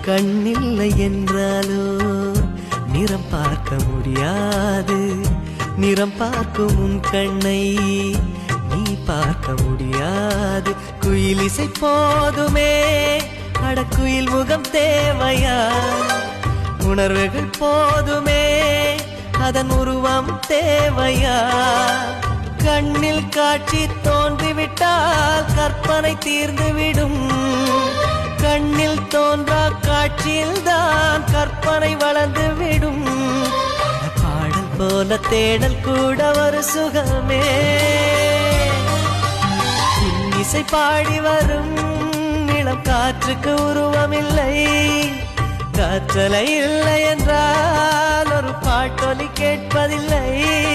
கண்ணில்லை என்றாலோ நிறம் பார்க்க முடியாது. நிறம் பார்க்கும் உன் கண்ணை நீ பார்க்க முடியாது. குயிலிசை போதுமே, அடக்குயில் முகம் தேவையா? உணர்வுகள் போதுமே, அதன் உருவம் தேவையா? கண்ணில் காட்சி தோன்றிவிட்டால் கற்பனை தீர்ந்துவிடும். கண்ணில் தோன்றா காட்சியில் தான் கற்பனை வளர்ந்துவிடும். பாடல் போல தேடல் கூட ஒரு சுகமே. இன்னிசை பாடி வரும் இளம் காற்றுக்கு உருவமில்லை. காற்றலை இல்லை என்றால் ஒரு பாட்டொலி கேட்பதில்லை.